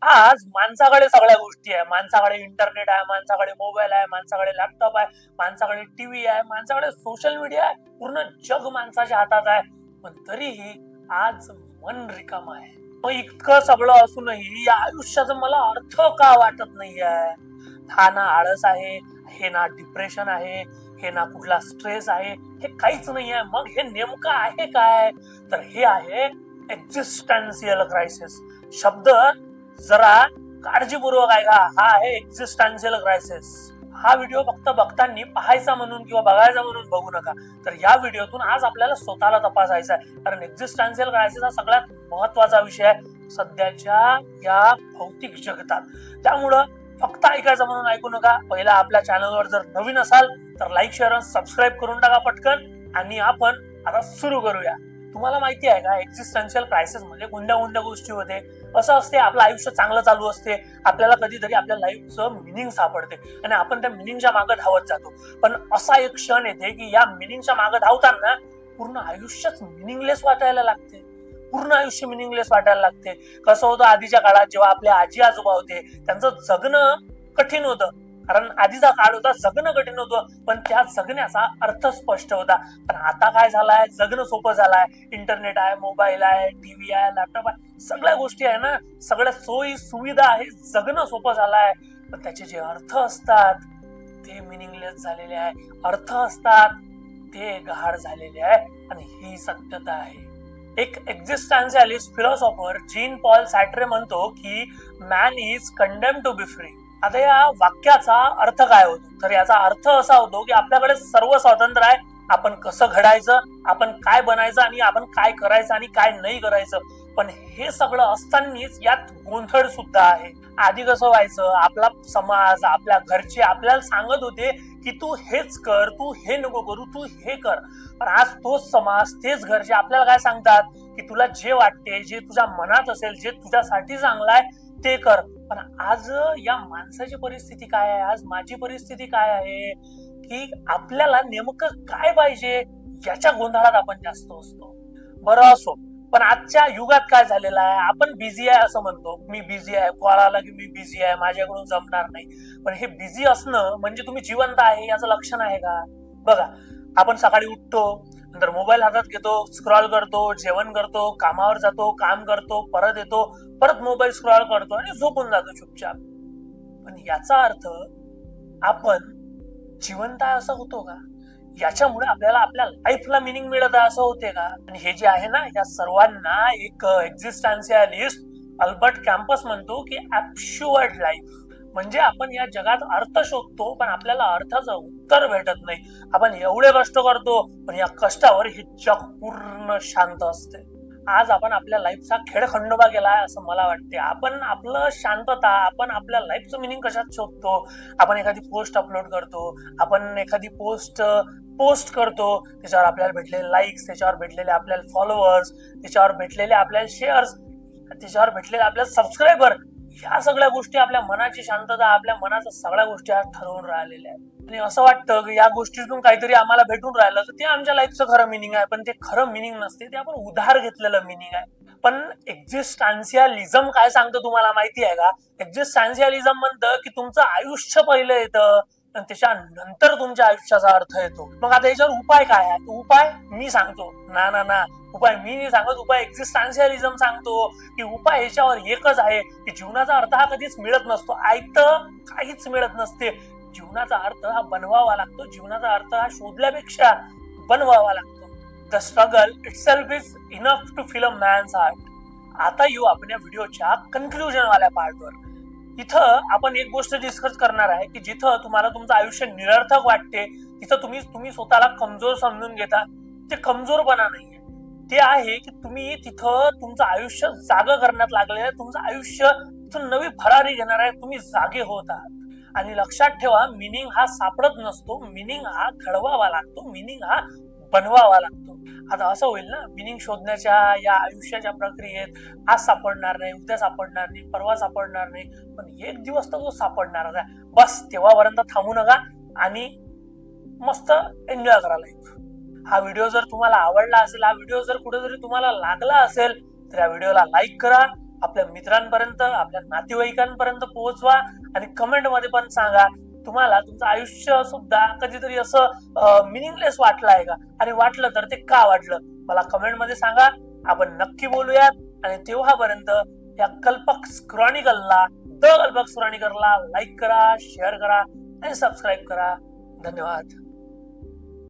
आज माणसाकडे सगळ्या गोष्टी आहे. माणसाकडे इंटरनेट आहे, माणसाकडे मोबाईल आहे, माणसाकडे लॅपटॉप आहे, माणसाकडे टीव्ही आहे, माणसाकडे सोशल मीडिया आहे. पूर्ण जग माणसाच्या हातात आहे. पण तरीही आज मन रिकाम आहे. मग इतकं सगळं असूनही या आयुष्याचा मला अर्थ का वाटत नाहीये? हा ना आळस आहे, हे ना डिप्रेशन आहे, हे ना कुठला स्ट्रेस आहे, हे काहीच नाही आहे. मग हे नेमकं आहे काय? तर हे आहे एक्झिस्टन्शियल क्रायसिस. शब्द जरा काळजीपूर्वक ऐका. हा आहे एक्झिस्टन्शियल क्रायसिस. हा व्हिडिओ फक्त बघताना पाहायचा म्हणून किंवा बघायचा म्हणून बघू नका. तर या व्हिडिओतून आज आपल्याला स्वतःला तपासायचा आहे. कारण एक्झिस्टन्शियल क्रायसिस हा सगळ्यात महत्वाचा विषय आहे सध्याच्या या भौतिक जगतात. त्यामुळं फक्त ऐकायचं म्हणून ऐकू नका. पहिला आपल्या चॅनलवर जर नवीन असाल तर लाईक शेअर आणि सबस्क्राईब करून टाका पटकन. आणि आपण आता सुरू करूया. तुम्हाला माहिती आहे का एक्झिस्टन्शियल क्रायसिस मध्ये कोणत्या कोणत्या गोष्टी होते? असं असते, आपलं आयुष्य चांगलं चालू असते, आपल्याला कधीतरी आपल्या लाईफचं मिनिंग सापडते आणि आपण त्या मिनिंगच्या मागे धावत जातो. पण असा एक क्षण येते की या मिनिंगच्या मागे धावताना पूर्ण आयुष्यच मिनिंगलेस वाटायला लागते. पूर्ण आयुष्य मिनिंगलेस वाटायला लागते. कसं होतं आधीच्या काळात जेव्हा आपले आजी आजोबा होते त्यांचं जगणं कठीण होतं. कारण आधीचा काळ होता, जगणं कठीण होतं, पण त्या जगण्याचा अर्थ स्पष्ट होता. पण आता काय झालाय, जगणं सोपं झालंय. इंटरनेट आहे, मोबाईल आहे, टीव्ही आहे, लॅपटॉप आहे, सगळ्या गोष्टी आहे ना, सगळ्या सोयी सुविधा आहे, जगणं सोपं झालंय. पण त्याचे जे अर्थ असतात ते मिनिंगलेस झालेले आहे. अर्थ असतात ते गहाळ झालेले आहे. आणि ही सत्यता आहे. एक existentialist philosopher Jean Paul Sartre म्हणतो की man is condemned to be free. आता या वाक्याचा अर्थ काय होतो? तर याचा अर्थ असा होतो की आपल्याकडे सर्व स्वातंत्र्य आहे. आपण कसं घडायचं, आपण काय बनायचं आणि आपण काय करायचं आणि काय नाही करायचं. पण हे सगळं असतानाच यात गोंधळ सुद्धा आहे. आधी कसं व्हायचं, आपला समाज, आपल्या घरचे आपल्याला सांगत होते की तू हेच कर, तू हे नको करू, तू हे कर. पण आज तोच समाज, तेच घरचे आपल्याला काय सांगतात की तुला जे वाटते, जे तुझ्या मनात असेल, जे तुझ्यासाठी चांगलं आहे ते कर. पण आज या माणसाची परिस्थिती काय आहे, आज माझी परिस्थिती काय आहे की आपल्याला नेमकं काय पाहिजे याच्या गोंधळात आपण जास्त असतो. बरं असो, पण आजच्या युगात काय झालेलं आहे, आपण बिझी आहे असं म्हणतो. मी बिझी आहे, कॉल आला की मी बिझी आहे, माझ्याकडून जमणार नाही. पण हे बिझी असणं म्हणजे तुम्ही जिवंत आहे याचं लक्षण आहे का? बघा, आपण सकाळी उठतो, नंतर मोबाईल हातात घेतो, स्क्रॉल करतो, जेवण करतो, कामावर जातो, काम करतो, परत येतो, परत मोबाईल स्क्रॉल करतो आणि झोपून जातो चुपचाप. पण याचा अर्थ आपण जिवंत आहे असं होतो का? याच्यामुळे आपल्याला आपल्या लाईफला मिनिंग मिळत आहे असं होते का? आणि हे जे आहे ना, या सर्वांना एक एक्झिस्टन्शियलिस्ट अल्बर्ट कॅम्पस म्हणतो की ऍब्सोल्यूट लाईफ. म्हणजे आपण या जगात अर्थ शोधतो पण आपल्याला अर्थाचं उत्तर भेटत नाही. आपण एवढे कष्ट करतो पण या कष्टावर हे जग पूर्ण शांत असते. आज आपण आपल्या लाईफचा खेळखंडोबा केलाय असं मला वाटते. आपण आपलं शांतता, आपण आपल्या लाईफचं मिनिंग कशात शोधतो? आपण एखादी पोस्ट अपलोड करतो, आपण एखादी पोस्ट करतो, त्याच्यावर आपल्याला भेटलेले लाईक्स, त्याच्यावर भेटलेले आपल्याला फॉलोअर्स, त्याच्यावर भेटलेले आपल्याला शेअर्स, त्याच्यावर भेटलेले आपल्याला सबस्क्रायबर, ह्या सगळ्या गोष्टी आपल्या मनाची शांतता, आपल्या मनाच्या सगळ्या गोष्टी आज ठरवून राहिलेल्या आहेत. आणि असं वाटतं की या गोष्टीतून काहीतरी आम्हाला भेटून राहिलं तर ते आमच्या लाईफचं खरं मिनिंग आहे. पण ते खरं मिनिंग नसते, ते आपण उधार घेतलेलं मिनिंग आहे. पण एक्झिस्टन्शियलिझम काय सांगतं तुम्हाला माहिती आहे का? एक्झिस्टन्शियलिझम म्हणतं की तुमचं आयुष्य पहिलं येतं आणि त्याच्यानंतर तुमच्या आयुष्याचा अर्थ येतो. मग आता याच्यावर उपाय काय आहे? उपाय मी सांगतो. ना ना ना, उपाय मी नाही सांगत, उपाय एक्झिस्टन्शियलिझम सांगतो. की उपाय याच्यावर एकच आहे की जीवनाचा अर्थ हा कधीच मिळत नसतो. आयतं काहीच मिळत नसते. जीवनाचा अर्थ हा बनवावा लागतो. जीवनाचा अर्थ हा शोधल्यापेक्षा बनवावा लागतो. The struggle itself is enough to fill a man's heart. आता येऊ आपण या व्हिडिओच्या कन्क्लुजन वाल्या पार्टवर. इथं आपण एक गोष्ट डिस्कस करणार आहे की जिथं तुम्हाला तुमचं आयुष्य निरर्थक वाटते, तिथं तुम्ही स्वतःला कमजोर समजून घेता. ते कमजोरपणा नाहीये, ते आहे की तुम्ही तिथं तुमचं आयुष्य जाग करण्यात लागले आहे. तुमचं आयुष्य तिथून नवी भरारी घेणार आहे. तुम्ही जागे होत आहात. आणि लक्षात ठेवा, मिनिंग हा सापडत नसतो, मिनिंग हा घडवावा लागतो, मिनिंग हा बनवावा लागतो. आता असं होईल ना, मिनिंग शोधण्याच्या या आयुष्याच्या प्रक्रियेत आज सापडणार नाही, उद्या सापडणार नाही, परवा सापडणार नाही, पण एक दिवस तर तो सापडणारच आहे. बस तेव्हापर्यंत थांबू नका आणि मस्त एन्जॉय करा लाईफ. हा व्हिडिओ जर तुम्हाला आवडला असेल, हा व्हिडिओ जर कुठेतरी तुम्हाला लागला असेल तर या व्हिडिओला लाईक करा, आपल्या मित्रांपर्यंत, आपल्या नातेवाईकांपर्यंत पोहोचवा आणि कमेंट मध्ये पण सांगा तुम्हाला तुमचं आयुष्य सुद्धा कधीतरी असं मिनिंगलेस वाटलं आहे का, आणि वाटलं तर ते का वाटलं मला कमेंट मध्ये सांगा. आपण नक्की बोलूयात. आणि तेव्हापर्यंत या कल्पक क्रॉनिकलला द कल्पक क्रॉनिकलला लाईक करा, शेअर करा आणि सबस्क्राईब करा. धन्यवाद.